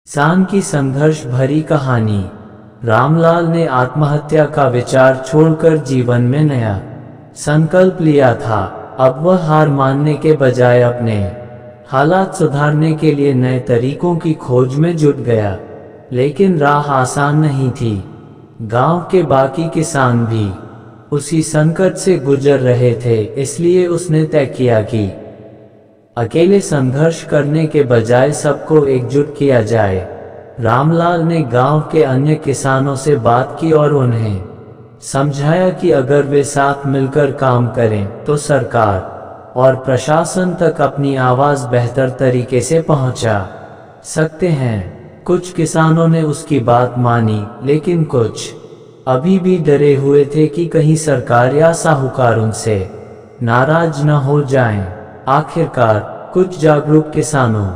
किसान की संघर्ष भरी कहानी। रामलाल ने आत्महत्या का विचार छोड़कर जीवन में नया संकल्प लिया था। अब वह हार मानने के बजाय अपने हालात सुधारने के लिए नए तरीकों की खोज में जुट गया। लेकिन राह आसान नहीं थी। गांव के बाकी किसान भी उसी संकट से गुजर रहे थे, इसलिए उसने तय किया कि अकेले संघर्ष करने के बजाय सबको एकजुट किया जाए। रामलाल ने गांव के अन्य किसानों से बात की और उन्हें समझाया कि अगर वे साथ मिलकर काम करें तो सरकार और प्रशासन तक अपनी आवाज बेहतर तरीके से पहुंचा सकते हैं। कुछ किसानों ने उसकी बात मानी, लेकिन कुछ अभी भी डरे हुए थे कि कहीं सरकार या साहूकार उनसे नाराज न हो जाएं। आखिरकार कुछ जागरूक किसानों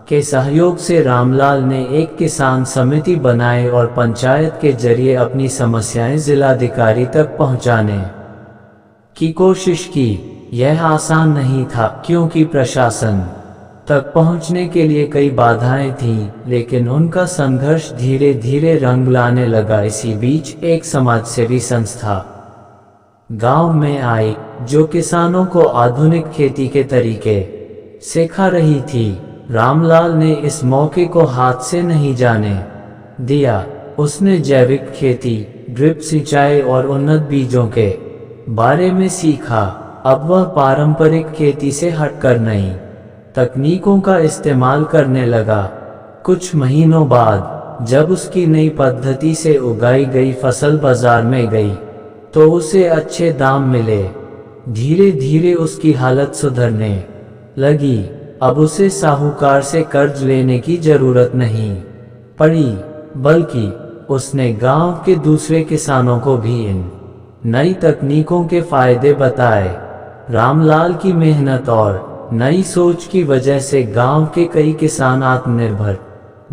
के सहयोग से रामलाल ने एक किसान समिति बनाई और पंचायत के जरिए अपनी समस्याएं जिलाधिकारी तक पहुंचाने की कोशिश की। यह आसान नहीं था, क्योंकि प्रशासन तक पहुंचने के लिए कई बाधाएं थीं, लेकिन उनका संघर्ष धीरे धीरे रंग लाने लगा। इसी बीच एक समाजसेवी संस्था गांव में आई, जो किसानों को आधुनिक खेती के तरीके सिखा रही थी। रामलाल ने इस मौके को हाथ से नहीं जाने दिया। उसने जैविक खेती, ड्रिप सिंचाई और उन्नत बीजों के बारे में सीखा। अब वह पारंपरिक खेती से हटकर नई तकनीकों का इस्तेमाल करने लगा। कुछ महीनों बाद जब उसकी नई पद्धति से उगाई गई फसल बाजार में गई तो उसे अच्छे दाम मिले। धीरे धीरे उसकी हालत सुधरने लगी। अब उसे साहूकार से कर्ज लेने की जरूरत नहीं पड़ी, बल्कि उसने गांव के दूसरे किसानों को भी इन नई तकनीकों के फायदे बताए। रामलाल की मेहनत और नई सोच की वजह से गांव के कई किसान आत्मनिर्भर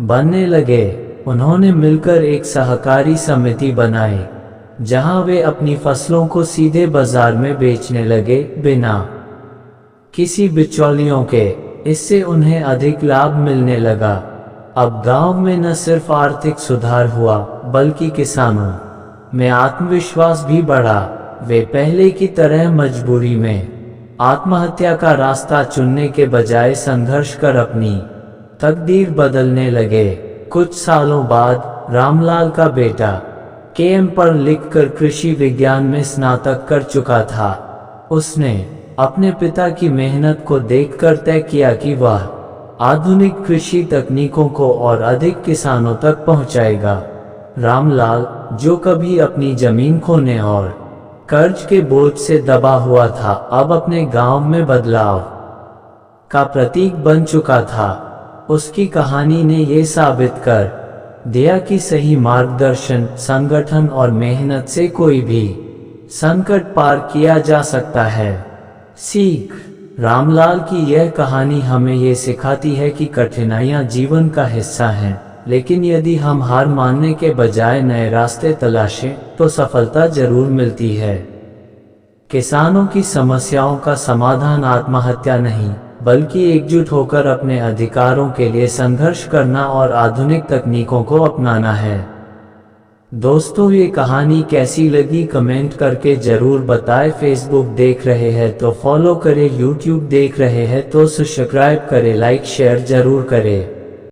बनने लगे। उन्होंने मिलकर एक सहकारी समिति बनाई, जहां वे अपनी फसलों को सीधे बाजार में बेचने लगे, बिना किसी बिचौलियों के। इससे उन्हें अधिक लाभ मिलने लगा। अब गांव में न सिर्फ आर्थिक सुधार हुआ, बल्कि किसानों में आत्मविश्वास भी बढ़ा। वे पहले की तरह मजबूरी में आत्महत्या का रास्ता चुनने के बजाय संघर्ष कर अपनी तकदीर बदलने लगे। कुछ सालों बाद रामलाल का बेटा केएम पढ़ लिखकर कृषि विज्ञान में स्नातक कर चुका था। उसने अपने पिता की मेहनत को देखकर तय किया कि वह आधुनिक कृषि तकनीकों को और अधिक किसानों तक पहुंचाएगा। रामलाल, जो कभी अपनी जमीन खोने और कर्ज के बोझ से दबा हुआ था, अब अपने गांव में बदलाव का प्रतीक बन चुका था। उसकी कहानी ने ये साबित कर दिया कि सही मार्गदर्शन, संगठन और मेहनत से कोई भी संकट पार किया जा सकता है। सीख। रामलाल की यह कहानी हमें ये सिखाती है कि कठिनाइयां जीवन का हिस्सा हैं, लेकिन यदि हम हार मानने के बजाय नए रास्ते तलाशें तो सफलता जरूर मिलती है। किसानों की समस्याओं का समाधान आत्महत्या नहीं, बल्कि एकजुट होकर अपने अधिकारों के लिए संघर्ष करना और आधुनिक तकनीकों को अपनाना है। दोस्तों, ये कहानी कैसी लगी कमेंट करके जरूर बताएं। फेसबुक देख रहे हैं तो फॉलो करें, यूट्यूब देख रहे हैं तो सब्सक्राइब करें, लाइक शेयर जरूर करें।